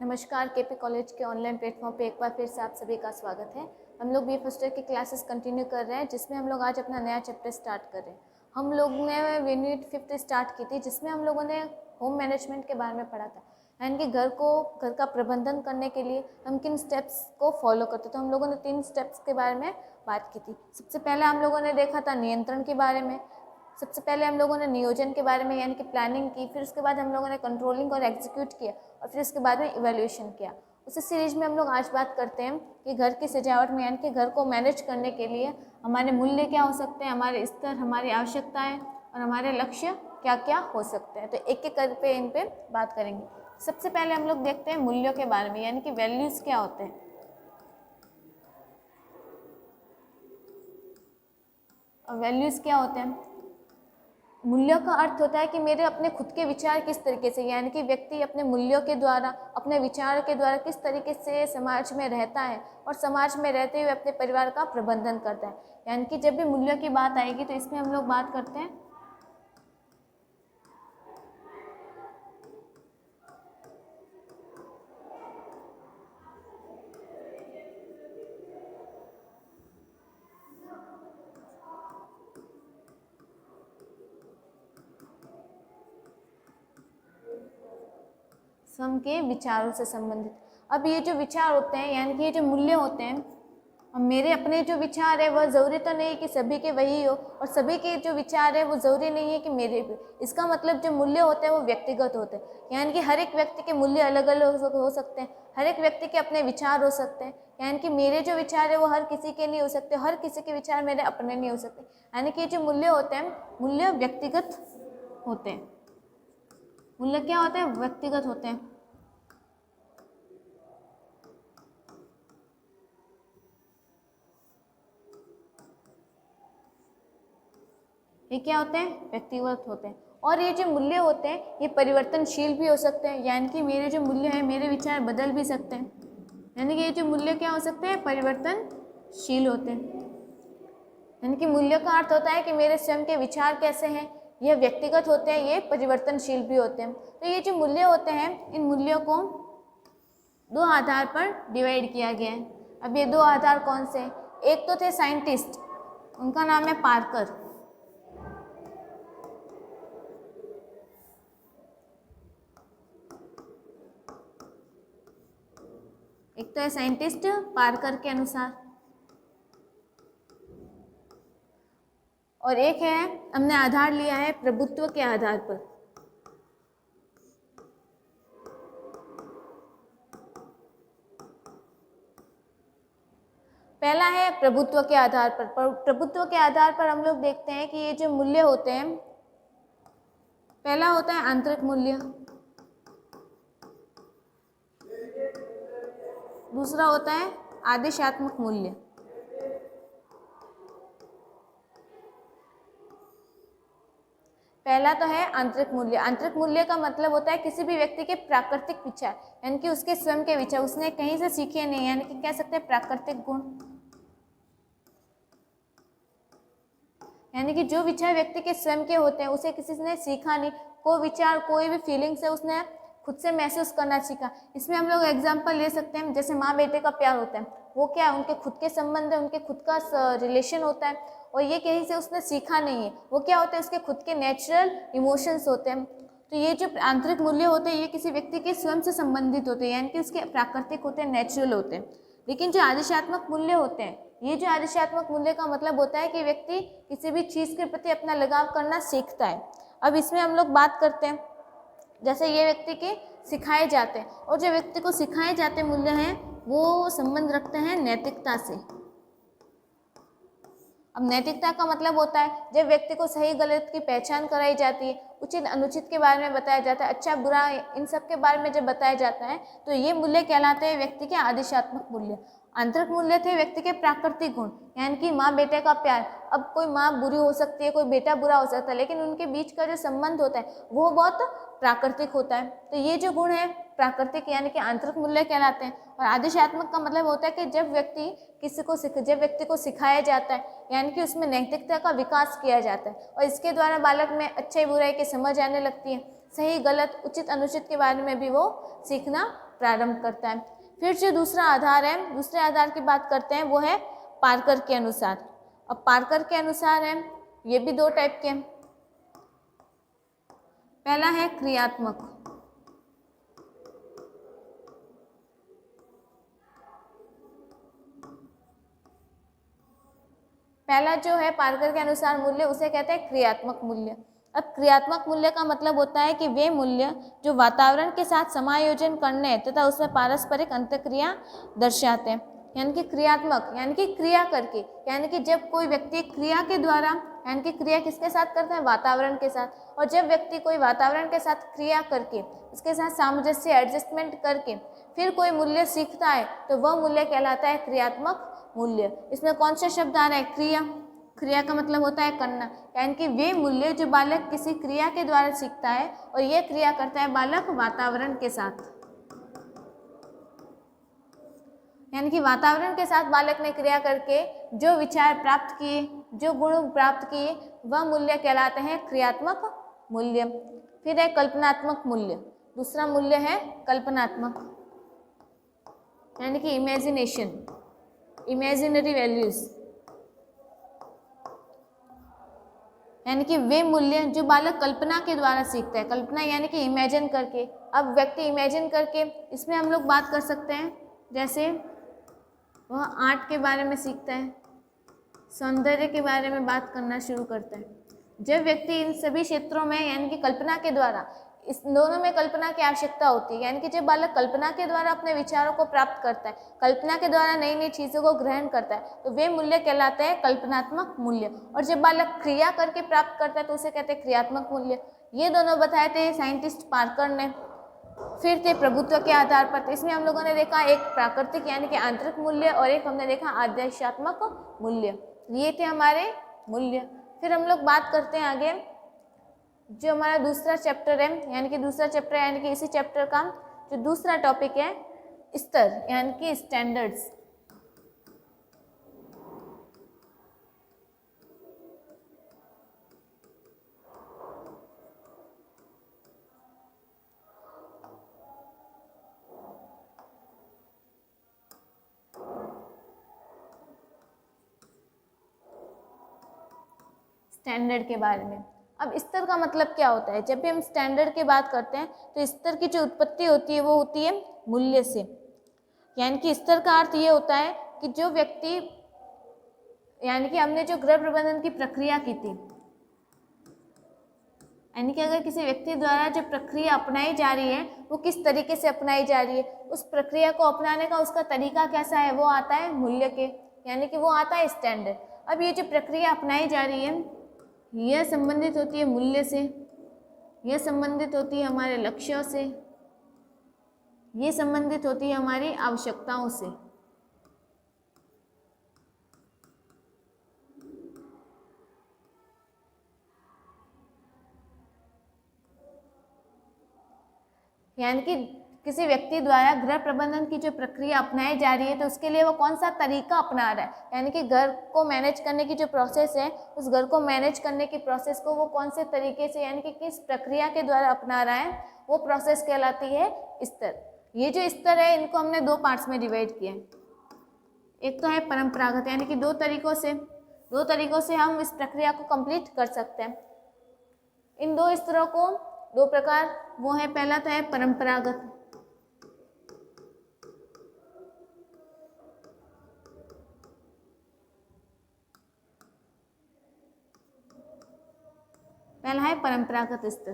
नमस्कार, KP college के online platform पे एक बार फिर से आप सभी का स्वागत है। हम लोग बी फर्स्ट ईयर की क्लासेस कंटिन्यू कर रहे हैं, जिसमें हम लोग आज अपना नया चैप्टर स्टार्ट कर रहे हैं। हम लोग ने यूनिट 5 स्टार्ट की थी, जिसमें हम लोगों ने होम मैनेजमेंट के बारे में पढ़ा था, यानी कि घर का प्रबंधन करने के लिए हम किन स्टेप्स को फॉलो करते। तो हम लोगों ने 3 स्टेप्स के बारे में बात की थी। सबसे पहले हम लोगों ने देखा था नियंत्रण के बारे में, सबसे पहले हम लोगों ने नियोजन के बारे में यानी कि प्लानिंग की, फिर उसके बाद हम लोगों ने कंट्रोलिंग और एग्जीक्यूट किया, और फिर उसके बाद में इवैल्यूएशन किया। उसी सीरीज में हम लोग आज बात करते हैं कि घर की सजावट में यानी कि घर को मैनेज करने के लिए हमारे मूल्य क्या हो सकते हैं, हमारे स्तर, हमारी आवश्यकताएं और हमारे लक्ष्य क्या क्या हो सकते हैं। तो एक एक करके इन पे बात करेंगे। सबसे पहले हम लोग देखते हैं मूल्यों के बारे में, यानी कि वैल्यूज़ क्या होते हैं। वैल्यूज़ क्या होते हैं? मूल्यों का अर्थ होता है कि मेरे अपने खुद के विचार किस तरीके से, यानी कि व्यक्ति अपने मूल्यों के द्वारा, अपने विचार के द्वारा किस तरीके से समाज में रहता है और समाज में रहते हुए अपने परिवार का प्रबंधन करता है। यानी कि जब भी मूल्यों की बात आएगी तो इसमें हम लोग बात करते हैं स्वयं के विचारों से संबंधित। अब ये जो विचार होते हैं यानी कि ये जो मूल्य होते हैं, अब मेरे अपने जो विचार है वह ज़रूरी तो नहीं कि सभी के वही हो, और सभी के जो विचार है वो ज़रूरी नहीं है कि मेरे भी। इसका मतलब जो मूल्य होते हैं वो व्यक्तिगत होते हैं, यानी कि हर एक व्यक्ति के मूल्य अलग अलग हो सकते हैं, हर एक व्यक्ति के अपने विचार हो सकते हैं। यानी कि मेरे जो विचार है वो हर किसी के नहीं हो सकते, हर किसी के विचार मेरे अपने नहीं हो सकते। यानी कि जो मूल्य होते हैं, मूल्य व्यक्तिगत होते हैं। मूल्य क्या होते हैं? व्यक्तिगत होते हैं। ये क्या होते हैं? व्यक्तिगत होते हैं। और ये जो मूल्य होते हैं ये परिवर्तनशील भी हो सकते हैं, यानी कि मेरे जो मूल्य हैं, मेरे विचार बदल भी सकते हैं। यानी कि ये जो मूल्य क्या हो सकते हैं? परिवर्तनशील होते हैं। यानी कि मूल्य का अर्थ होता है कि मेरे स्वयं के विचार कैसे हैं, ये व्यक्तिगत होते हैं, ये परिवर्तनशील भी होते हैं। तो ये जो मूल्य होते हैं, इन मूल्यों को 2 आधार पर डिवाइड किया गया है। अब ये 2 आधार कौन से? एक तो थे साइंटिस्ट, उनका नाम है पार्कर। एक तो है साइंटिस्ट पार्कर के अनुसार, और एक है हमने आधार लिया है प्रभुत्व के आधार पर। पहला है प्रभुत्व के आधार पर। प्रभुत्व के आधार पर हम लोग देखते हैं कि ये जो मूल्य होते हैं, पहला होता है आंतरिक मूल्य, दूसरा होता है आदेशात्मक मूल्य। पहला तो है आंतरिक मूल्य। आंतरिक मूल्य का मतलब होता है किसी भी व्यक्ति के प्राकृतिक विचार, यानी कि उसके स्वयं के विचार, उसने कहीं से सीखे नहीं, यानी कि कह सकते हैं प्राकृतिक गुण। यानी कि जो विचार व्यक्ति के स्वयं के होते हैं, उसे किसी ने सीखा नहीं, कोई विचार, कोई भी फीलिंग्स है उसने खुद से महसूस करना सीखा। इसमें हम लोग एग्जांपल ले सकते हैं, जैसे माँ बेटे का प्यार होता है, वो क्या है? उनके खुद के संबंध है, उनके खुद का रिलेशन होता है, और ये कहीं से उसने सीखा नहीं है। वो क्या होता है? उसके खुद के नेचुरल इमोशंस होते हैं। तो ये जो आंतरिक मूल्य होते हैं ये किसी व्यक्ति के स्वयं से संबंधित होते हैं, यानी कि उसके प्राकृतिक होते हैं, नेचुरल होते हैं। लेकिन जो आदेशात्मक मूल्य होते हैं, ये जो आदेशात्मक मूल्य का मतलब होता है कि व्यक्ति किसी भी चीज़ के प्रति अपना लगाव करना सीखता है। अब इसमें हम लोग बात करते हैं, जैसे ये व्यक्ति के सिखाए जाते हैं, और जो व्यक्ति को सिखाए जाते मूल्य हैं वो संबंध रखते हैं नैतिकता से। अब नैतिकता का मतलब होता है जब व्यक्ति को सही गलत की पहचान कराई जाती है, उचित अनुचित के बारे में बताया जाता है, अच्छा बुरा इन सब के बारे में जब बताया जाता है, तो ये मूल्य कहलाते हैं व्यक्ति के आदेशात्मक मूल्य। आंतरिक मूल्य थे व्यक्ति के प्राकृतिक गुण, यानी कि माँ बेटे का प्यार। अब कोई माँ बुरी हो सकती है, कोई बेटा बुरा हो सकता है, लेकिन उनके बीच का जो संबंध होता है वो बहुत प्राकृतिक होता है। तो ये जो गुण है प्राकृतिक यानी कि आंतरिक मूल्य कहलाते हैं। और आदेशात्मक का मतलब होता है कि जब व्यक्ति को सिखाया जाता है, यानी कि उसमें नैतिकता का विकास किया जाता है, और इसके द्वारा बालक में अच्छाई बुराई की समझ आने लगती है, सही गलत उचित अनुचित के बारे में भी वो सीखना प्रारंभ करता है। फिर जो दूसरा आधार है, दूसरे आधार की बात करते हैं, वो है पार्कर के अनुसार। अब पार्कर के अनुसार है, ये भी दो टाइप के हैं। पहला है क्रियात्मक, पहला जो है पार्कर के अनुसार मूल्य, उसे कहते हैं क्रियात्मक मूल्य। अब क्रियात्मक मूल्य का मतलब होता है कि वे मूल्य जो वातावरण के साथ समायोजन करने तथा उसमें पारस्परिक अंतःक्रिया दर्शाते हैं। यानी कि क्रियात्मक यानी कि क्रिया करके, यानी कि जब कोई व्यक्ति क्रिया के द्वारा, यानी कि क्रिया किसके साथ करता है, वातावरण के साथ, और जब व्यक्ति कोई वातावरण के साथ क्रिया करके उसके साथ सामंजस्य एडजस्टमेंट करके फिर कोई मूल्य सीखता है तो वह मूल्य कहलाता है क्रियात्मक मूल्य। इसमें कौन सा शब्द आ रहा है, क्रिया। क्रिया का मतलब होता है करना, यानी कि वे मूल्य जो बालक किसी क्रिया के द्वारा सीखता है और ये क्रिया करता है बालक वातावरण के साथ, यानी कि वातावरण के साथ बालक ने क्रिया करके जो विचार प्राप्त किए, जो गुण प्राप्त किए, वह मूल्य कहलाते हैं क्रियात्मक मूल्य। फिर है कल्पनात्मक मूल्य। दूसरा मूल्य है कल्पनात्मक, यानी कि इमेजिनेशन, इमेजिनरी वैल्यूज, यानी कि वे मूल्य जो बालक कल्पना के द्वारा सीखता है। कल्पना यानी कि इमेजिन करके। अब व्यक्ति इमेजिन करके, इसमें हम लोग बात कर सकते हैं, जैसे वह आर्ट के बारे में सीखता है, सौंदर्य के बारे में बात करना शुरू करता है। जब व्यक्ति इन सभी क्षेत्रों में, यानी कि कल्पना के द्वारा, इस दोनों में कल्पना की आवश्यकता होती है, यानी कि जब बालक कल्पना के द्वारा अपने विचारों को प्राप्त करता है, कल्पना के द्वारा नई नई चीज़ों को ग्रहण करता है, तो वे मूल्य कहलाते हैं कल्पनात्मक मूल्य। और जब बालक क्रिया करके प्राप्त करता है तो उसे कहते हैं क्रियात्मक मूल्य। ये दोनों बताए थे साइंटिस्ट पार्कर ने। फिर थे प्रभुत्व के आधार पर, तो इसमें हम लोगों ने देखा एक प्राकृतिक यानी कि आंतरिक मूल्य और एक हमने देखा आदेशात्मक मूल्य। ये थे हमारे मूल्य। फिर हम लोग बात करते हैं आगे, जो हमारा दूसरा चैप्टर है, यानी कि दूसरा चैप्टर यानी कि इसी चैप्टर का जो दूसरा टॉपिक है, स्तर यानी कि स्टैंडर्ड्स। स्टैंडर्ड के बारे में। अब स्तर का मतलब क्या होता है, जब भी हम स्टैंडर्ड की बात करते हैं तो स्तर की जो उत्पत्ति होती है वो होती है मूल्य से। यानी कि स्तर का अर्थ ये होता है कि जो व्यक्ति, यानी कि हमने जो गृह प्रबंधन की प्रक्रिया की थी, यानी कि अगर किसी व्यक्ति द्वारा जो प्रक्रिया अपनाई जा रही है वो किस तरीके से अपनाई जा रही है, उस प्रक्रिया को अपनाने का उसका तरीका कैसा है, वो आता है मूल्य के, यानी कि वो आता है स्टैंडर्ड। अब ये जो प्रक्रिया अपनाई जा रही है यह संबंधित होती है मूल्य से, यह संबंधित होती है हमारे लक्ष्यों से, ये संबंधित होती है हमारी आवश्यकताओं से। यानी कि किसी व्यक्ति द्वारा गृह प्रबंधन की जो प्रक्रिया अपनाई जा रही है तो उसके लिए वो कौन सा तरीका अपना रहा है, यानी कि घर को मैनेज करने की जो प्रोसेस है, उस घर को मैनेज करने की प्रोसेस को वो कौन से तरीके से, यानी कि किस प्रक्रिया के द्वारा अपना रहा है, वो प्रोसेस कहलाती है स्तर। ये जो स्तर है इनको हमने दो पार्ट्स में डिवाइड किया है। एक तो है परंपरागत, यानी कि दो तरीकों से हम इस प्रक्रिया को कंप्लीट कर सकते हैं। इन दो स्तरों को दो प्रकार वो है, पहला तो है परंपरागत, पहला है परंपरागत स्तर।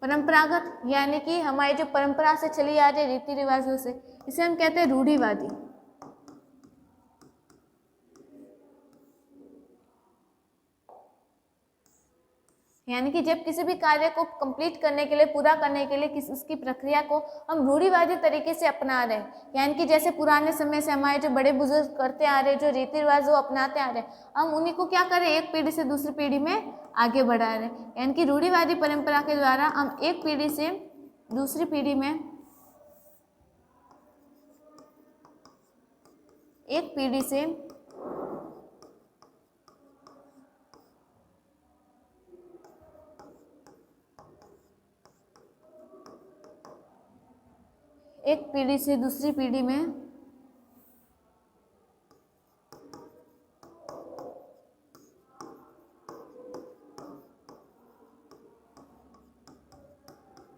परंपरागत यानी कि हमारी जो परंपरा से चली आ रही रीति रिवाजों से, इसे हम कहते हैं रूढ़िवादी। यानी कि जब किसी भी कार्य को कंप्लीट करने के लिए, पूरा करने के लिए उसकी प्रक्रिया को हम रूढ़िवादी तरीके से अपना रहे हैं, यानी कि जैसे पुराने समय से हमारे जो बड़े बुजुर्ग करते आ रहे, जो रीति रिवाज वो अपनाते आ रहे, हम उन्हीं को क्या करें, एक पीढ़ी से दूसरी पीढ़ी में आगे बढ़ा रहे हैं। यानी कि रूढ़िवादी परंपरा के द्वारा हम एक पीढ़ी से दूसरी पीढ़ी में, एक पीढ़ी से एक पीढ़ी से दूसरी पीढ़ी में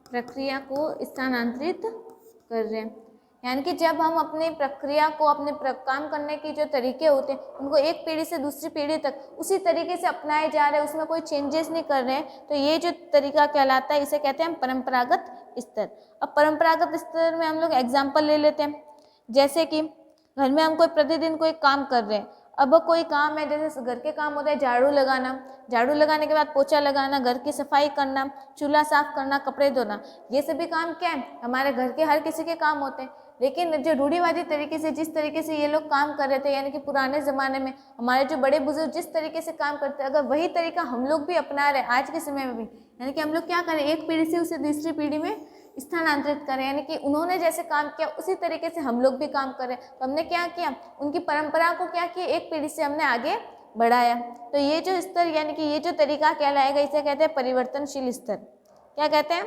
प्रक्रिया को स्थानांतरित कर रहे हैं। यानी कि जब हम अपनी प्रक्रिया को, अपने काम करने के जो तरीके होते हैं उनको एक पीढ़ी से दूसरी पीढ़ी तक उसी तरीके से अपनाए जा रहे हैं, उसमें कोई चेंजेस नहीं कर रहे हैं, तो ये जो तरीका कहलाता है इसे कहते हैं परंपरागत स्तर। अब परंपरागत स्तर में हम लोग एग्जाम्पल ले लेते हैं, जैसे कि घर में हम कोई प्रतिदिन कोई काम कर रहे हैं। अब कोई काम है, जैसे घर के काम होते हैं झाड़ू लगाना, झाड़ू लगाने के बाद पोछा लगाना, घर की सफाई करना, चूल्हा साफ करना, कपड़े धोना, ये सभी काम क्या है, हमारे घर के हर किसी के काम होते हैं। लेकिन जो रूढ़िवादी तरीके से, जिस तरीके से ये लोग काम कर रहे थे, यानी कि पुराने ज़माने में हमारे जो बड़े बुजुर्ग जिस तरीके से काम करते हैं, अगर वही तरीका हम लोग भी अपना रहे आज के समय में भी, यानी कि हम लोग क्या करें, एक पीढ़ी से उसे दूसरी पीढ़ी में स्थानांतरित करें, यानी कि उन्होंने जैसे काम किया उसी तरीके से हम लोग भी काम करें। तो हमने क्या किया, उनकी परंपरा को क्या किया, एक पीढ़ी से हमने आगे बढ़ाया। तो ये जो स्तर, यानी कि ये जो तरीका कहलाएगा, इसे कहते हैं परिवर्तनशील स्तर। क्या कहते हैं,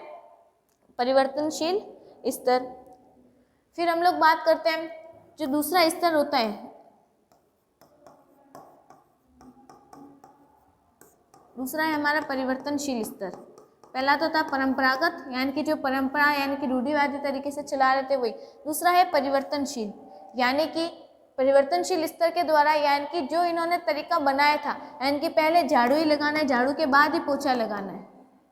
परिवर्तनशील स्तर। फिर हम लोग बात करते हैं जो दूसरा स्तर होता है, दूसरा है हमारा परिवर्तनशील स्तर। पहला तो था परंपरागत, यानी कि जो परंपरा यानी कि रूढ़िवादी तरीके से चला रहे थे वही। दूसरा है परिवर्तनशील, यानी कि परिवर्तनशील स्तर के द्वारा, यानी कि जो इन्होंने तरीका बनाया था, यानी कि पहले झाड़ू ही लगाना है, झाड़ू के बाद ही पोछा लगाना है,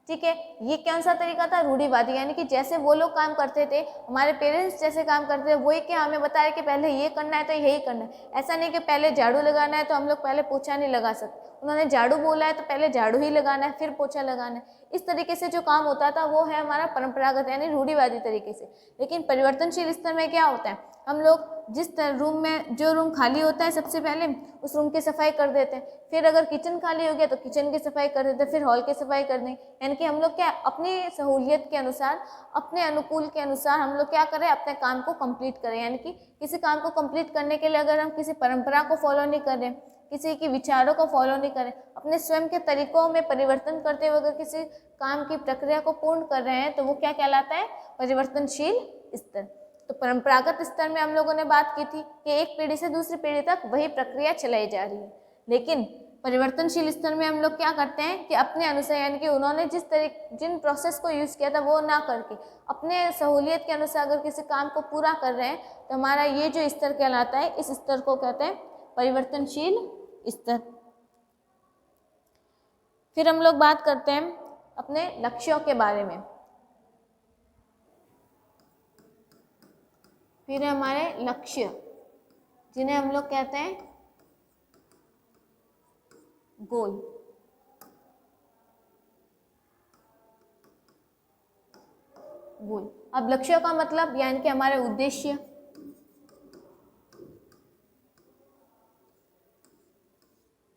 ठीक है। ये कौन सा तरीका था, रूढ़िवादी, यानी कि जैसे वो लोग काम करते थे, हमारे पेरेंट्स जैसे काम करते थे, वही क्या हमें बता रहे कि पहले ये करना है तो यही करना है। ऐसा नहीं कि पहले झाड़ू लगाना है तो हम लोग पहले पोछा नहीं लगा सकते, उन्होंने झाड़ू बोला है तो पहले झाड़ू ही लगाना है फिर पोछा लगाना है। इस तरीके से जो काम होता था वो है हमारा परंपरागत यानी रूढ़िवादी तरीके से। लेकिन परिवर्तनशील स्तर में क्या होता है, हम लोग जिस रूम में, जो रूम खाली होता है सबसे पहले उस रूम की सफाई कर देते हैं, फिर अगर किचन खाली हो गया तो किचन की सफाई कर देते हैं, फिर हॉल की सफाई कर दें। यानी कि हम लोग क्या अपनी सहूलियत के अनुसार, अपने अनुकूल के अनुसार हम लोग क्या करें, अपने काम को कंप्लीट करें। यानी कि किसी काम को कंप्लीट करने के लिए अगर हम किसी परंपरा को फॉलो नहीं कर रहे, किसी के विचारों को फॉलो नहीं करें, अपने स्वयं के तरीकों में परिवर्तन करते हुए अगर किसी काम की प्रक्रिया को पूर्ण कर रहे हैं तो वो क्या कहलाता है, परिवर्तनशील स्तर। तो परंपरागत स्तर में हम लोगों ने बात की थी कि एक पीढ़ी से दूसरी पीढ़ी तक वही प्रक्रिया चलाई जा रही है। लेकिन परिवर्तनशील स्तर में हम लोग क्या करते हैं कि अपने अनुसार, यानी कि उन्होंने जिन प्रोसेस को यूज़ किया था वो ना करके अपने सहूलियत के अनुसार अगर किसी काम को पूरा कर रहे हैं तो हमारा ये जो स्तर कहलाता है, इस स्तर को कहते हैं परिवर्तनशील स्तर। फिर हम लोग बात करते हैं अपने लक्ष्यों के बारे में। फिर हमारे लक्ष्य, जिन्हें हम लोग कहते हैं गोल। गोल, अब लक्ष्यों का मतलब यानी कि हमारे उद्देश्य,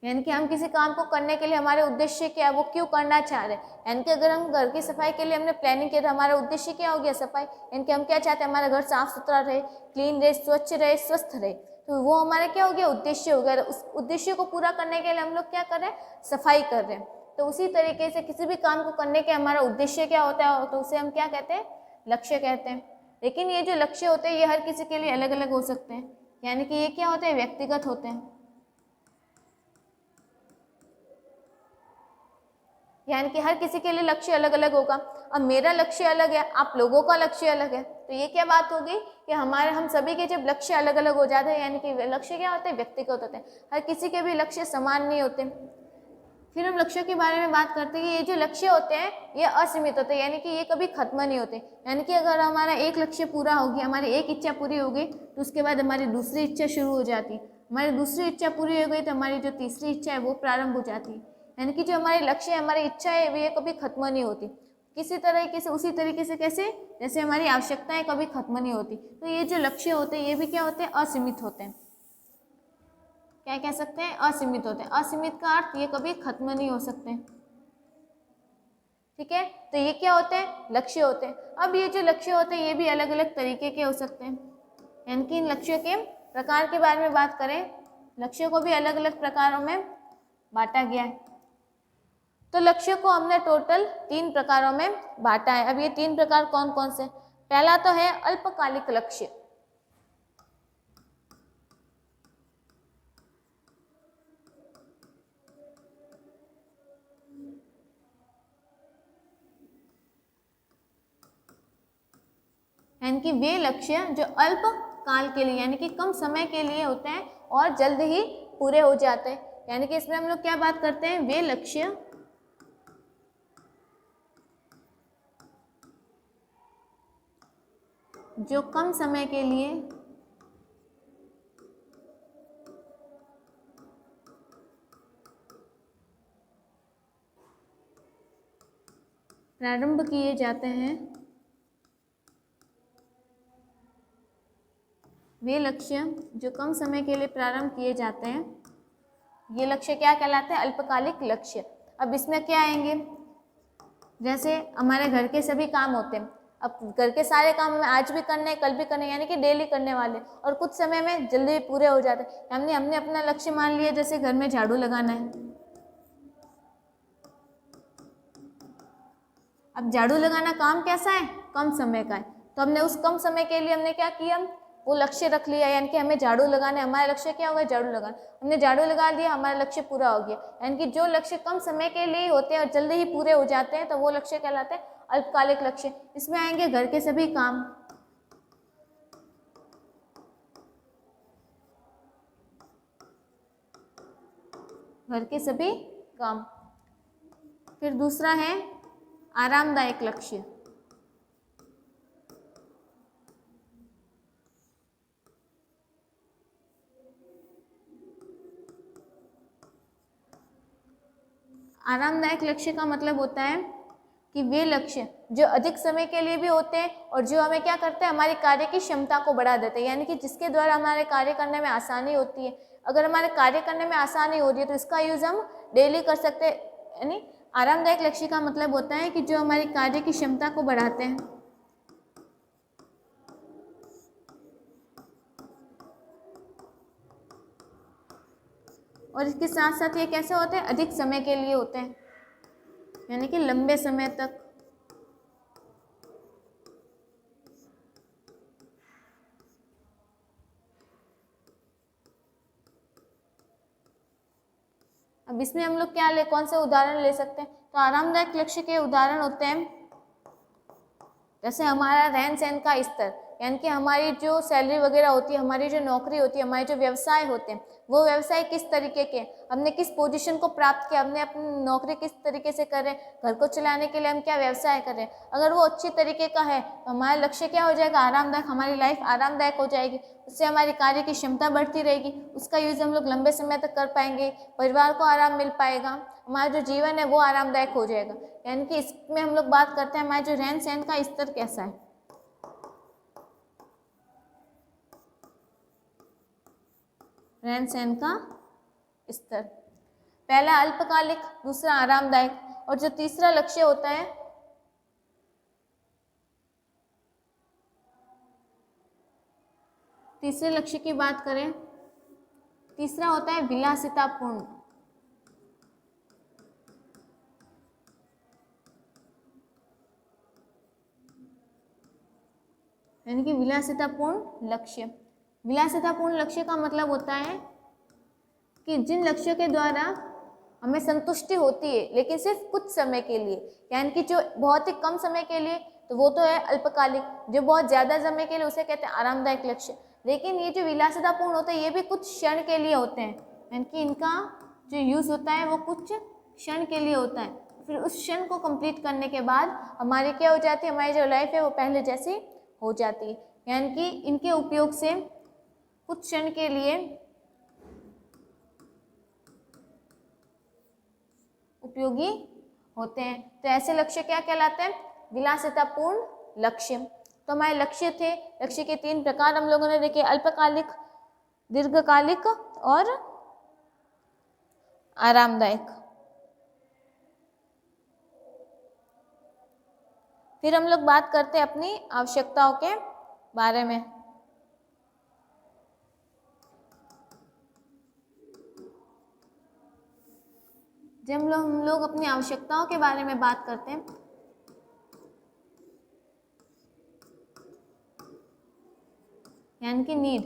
यानी कि हम किसी काम को करने के लिए हमारे उद्देश्य क्या है, वो क्यों करना चाह रहे हैं। यानी कि अगर हम घर की सफाई के लिए हमने प्लानिंग किया तो हमारा उद्देश्य क्या हो गया, सफाई। यानी कि हम क्या चाहते हैं, हमारा घर साफ सुथरा रहे, क्लीन रहे, स्वच्छ रहे, स्वस्थ रहे, तो वो हमारा क्या हो गया, उद्देश्य हो गया। तो उस उद्देश्य को पूरा करने के लिए हम लोग क्या कर रहे हैं, सफाई कर रहे हैं। तो उसी तरीके से किसी भी काम को करने के हमारा उद्देश्य क्या होता है, तो उसे हम क्या कहते हैं, लक्ष्य कहते हैं। लेकिन ये जो लक्ष्य होते हैं ये हर किसी के लिए अलग अलग हो सकते हैं, यानी कि ये क्या होते हैं, व्यक्तिगत होते हैं। यानी कि हर किसी के लिए लक्ष्य अलग अलग होगा। अब मेरा लक्ष्य अलग है, आप लोगों का लक्ष्य अलग है, तो ये क्या बात होगी कि हम सभी के जब लक्ष्य अलग अलग हो जाते हैं, यानी कि लक्ष्य क्या होते हैं, व्यक्तिगत होते हैं, हर किसी के भी लक्ष्य समान नहीं होते। फिर हम लक्ष्यों के बारे में बात करते हैं कि ये जो लक्ष्य होते हैं ये असीमित होते हैं, यानी कि ये कभी खत्म नहीं होते। यानी कि अगर हमारा एक लक्ष्य पूरा हो गया, हमारी एक इच्छा पूरी हो गई, तो उसके बाद हमारी दूसरी इच्छा शुरू हो जाती है, हमारी दूसरी इच्छा पूरी हो गई तो हमारी जो तीसरी इच्छा है वो प्रारंभ हो जाती है। यानी कि जो हमारे लक्ष्य है, हमारी इच्छा है, वे कभी खत्म नहीं होती। किसी तरीके से, उसी तरीके से कैसे, जैसे हमारी आवश्यकताएं कभी खत्म नहीं होती। तो ये जो लक्ष्य होते हैं ये भी क्या होते हैं, असीमित होते हैं। क्या कह सकते हैं, असीमित होते हैं। असीमित का अर्थ ये कभी खत्म नहीं हो सकते, ठीक है। तो ये क्या होते हैं, लक्ष्य होते हैं। अब ये जो लक्ष्य होते हैं ये भी अलग अलग तरीके के हो सकते हैं, यानी कि इन लक्ष्यों के प्रकार के बारे में बात करें, लक्ष्यों को भी अलग अलग प्रकारों में बांटा गया है। तो लक्ष्य को हमने टोटल 3 प्रकारों में बांटा है। अब ये 3 प्रकार कौन कौन से, पहला तो है अल्पकालिक लक्ष्य। यानी कि वे लक्ष्य जो अल्प काल के लिए यानी कि कम समय के लिए होते हैं और जल्द ही पूरे हो जाते हैं। यानी कि इसमें हम लोग क्या बात करते हैं, वे लक्ष्य जो कम समय के लिए प्रारंभ किए जाते हैं, वे लक्ष्य जो कम समय के लिए प्रारंभ किए जाते हैं, ये लक्ष्य क्या कहलाते हैं, अल्पकालिक लक्ष्य। अब इसमें क्या आएंगे, जैसे हमारे घर के सभी काम होते हैं, अब घर के सारे काम हमें आज भी करने, कल भी करने, यानी कि डेली करने वाले, और कुछ समय में जल्दी पूरे हो जाते हैं। हमने अपना लक्ष्य मान लिया, जैसे घर में झाड़ू लगाना है। अब झाड़ू लगाना काम कैसा है, कम समय का है, तो हमने उस कम समय के लिए हमने क्या किया, वो लक्ष्य रख लिया, यानी कि हमें झाड़ू लगाना है। हमारा लक्ष्य क्या होगा, झाड़ू लगाना। हमने झाड़ू लगा दिया, हमारा लक्ष्य पूरा हो गया। यानी कि जो लक्ष्य कम समय के लिए होते हैं और जल्दी ही पूरे हो जाते हैं, तो वो लक्ष्य कहलाते हैं अल्पकालिक लक्ष्य। इसमें आएंगे घर के सभी काम, घर के सभी काम। फिर दूसरा है आरामदायक लक्ष्य। आरामदायक लक्ष्य का मतलब होता है कि वे लक्ष्य जो अधिक समय के लिए भी होते हैं और जो हमें क्या करते हैं, हमारे कार्य की क्षमता को बढ़ा देते हैं, यानी कि जिसके द्वारा हमारे कार्य करने में आसानी होती है। अगर हमारे कार्य करने में आसानी हो रही है तो इसका यूज़ हम डेली कर सकते हैं। यानी आरामदायक लक्ष्य का मतलब होता है कि जो हमारी कार्य की क्षमता को बढ़ाते हैं, और इसके साथ साथ ये कैसे होते हैं, अधिक समय के लिए होते हैं, यानी कि लंबे समय तक। अब इसमें हम लोग क्या कौन से उदाहरण ले सकते हैं, तो आरामदायक लक्ष्य के उदाहरण होते हैं जैसे हमारा रहन सहन का स्तर, यानी कि हमारी जो सैलरी वगैरह होती है, हमारी जो नौकरी होती है, हमारे जो व्यवसाय होते हैं, वो व्यवसाय किस तरीके के, हमने किस पोजीशन को प्राप्त किया, हमने अपनी नौकरी किस तरीके से कर रहे हैं, घर को चलाने के लिए हम क्या व्यवसाय कर रहे हैं। अगर वो अच्छी तरीके का है तो हमारा लक्ष्य क्या हो जाएगा, आरामदायक, हमारी लाइफ आरामदायक हो जाएगी। उससे हमारी कार्य की क्षमता बढ़ती रहेगी, उसका यूज़ हम लोग लंबे समय तक कर पाएंगे, परिवार को आराम मिल पाएगा, हमारा जो जीवन है वो आरामदायक हो जाएगा। यानी कि इसमें हम लोग बात करते हैं हमारे जो रहन सहन का स्तर कैसा है। रहन सहन का स्तर, पहला अल्पकालिक, दूसरा आरामदायक, और जो तीसरा लक्ष्य होता है तीसरे लक्ष्य की बात करें, तीसरा होता है विलासितापूर्ण। यानी कि विलासितापूर्ण लक्ष्य। विलासितापूर्ण लक्ष्य का मतलब होता है कि जिन लक्ष्यों के द्वारा हमें संतुष्टि होती है लेकिन सिर्फ कुछ समय के लिए, यानी कि जो बहुत ही कम समय के लिए तो वो तो है अल्पकालिक, जो बहुत ज़्यादा समय के लिए उसे कहते हैं आरामदायक लक्ष्य। लेकिन ये जो विलासितापूर्ण होते हैं ये भी कुछ क्षण के लिए होते हैं, यानी कि इनका जो यूज़ होता है वो कुछ क्षण के लिए होता है। फिर उस क्षण को कंप्लीट करने के बाद हमारी क्या हो जाती है, हमारी जो लाइफ है वो पहले जैसी हो जाती है। यानी कि इनके उपयोग से कुछ क्षण के लिए उपयोगी होते हैं। तो ऐसे लक्ष्य क्या कहलाते हैं, विलासितापूर्ण लक्ष्य। तो हमारे लक्ष्य थे, लक्ष्य के 3 प्रकार हम लोगों ने देखे, अल्पकालिक, दीर्घकालिक और आरामदायक। फिर हम लोग बात करते हैं अपनी आवश्यकताओं के बारे में। जब हम लोग अपनी आवश्यकताओं के बारे में बात करते हैं यानी कि नीड।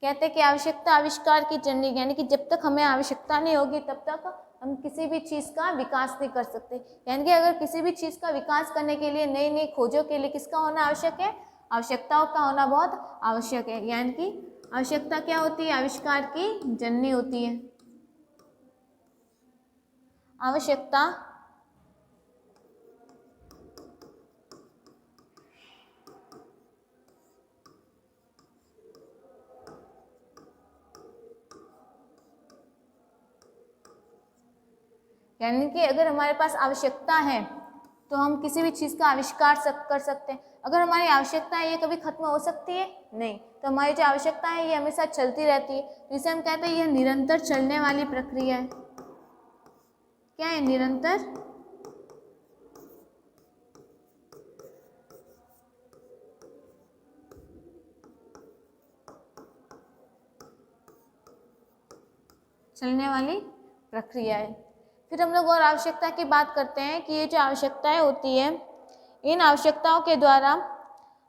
कहते हैं कि आवश्यकता आविष्कार की जननी, यानी कि जब तक हमें आवश्यकता नहीं होगी तब तक हम किसी भी चीज़ का विकास नहीं कर सकते। यानी कि अगर किसी भी चीज़ का विकास करने के लिए, नई नई खोजों के लिए किसका होना आवश्यक है? आवश्यकताओं का होना बहुत आवश्यक है। यानी कि आवश्यकता क्या होती है? आविष्कार की जननी होती है। आवश्यकता यानी कि अगर हमारे पास आवश्यकता है तो हम किसी भी चीज़ का आविष्कार कर सकते हैं। अगर हमारी आवश्यकता है ये कभी खत्म हो सकती है? नहीं। तो हमारी जो आवश्यकता है ये हमेशा चलती रहती है, तो इसे हम कहते हैं यह निरंतर चलने वाली प्रक्रिया है। क्या है? निरंतर चलने वाली प्रक्रिया है। फिर हम लोग और आवश्यकता की बात करते हैं कि ये जो आवश्यकताएं होती है, इन आवश्यकताओं के द्वारा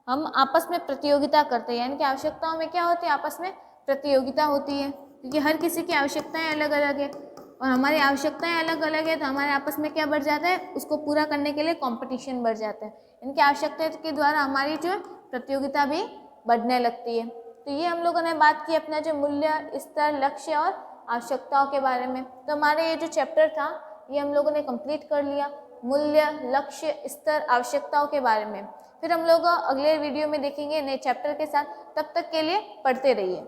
हम आपस में प्रतियोगिता करते हैं। यानी कि आवश्यकताओं में क्या होती है? आपस में प्रतियोगिता होती है, क्योंकि हर किसी की आवश्यकताएं अलग अलग है और हमारी आवश्यकताएं अलग अलग है, तो हमारे आपस में क्या बढ़ जाता है? उसको पूरा करने के लिए कंपटीशन बढ़ जाता है। इनकी आवश्यकता के द्वारा हमारी जो प्रतियोगिता भी बढ़ने लगती है। तो ये हम लोगों ने बात की अपना जो मूल्य, स्तर, लक्ष्य और आवश्यकताओं के बारे में। तो हमारे ये जो चैप्टर था ये हम लोगों ने कंप्लीट कर लिया, मूल्य, लक्ष्य, स्तर, आवश्यकताओं के बारे में। फिर हम लोग अगले वीडियो में देखेंगे नए चैप्टर के साथ। तब तक के लिए पढ़ते रहिए।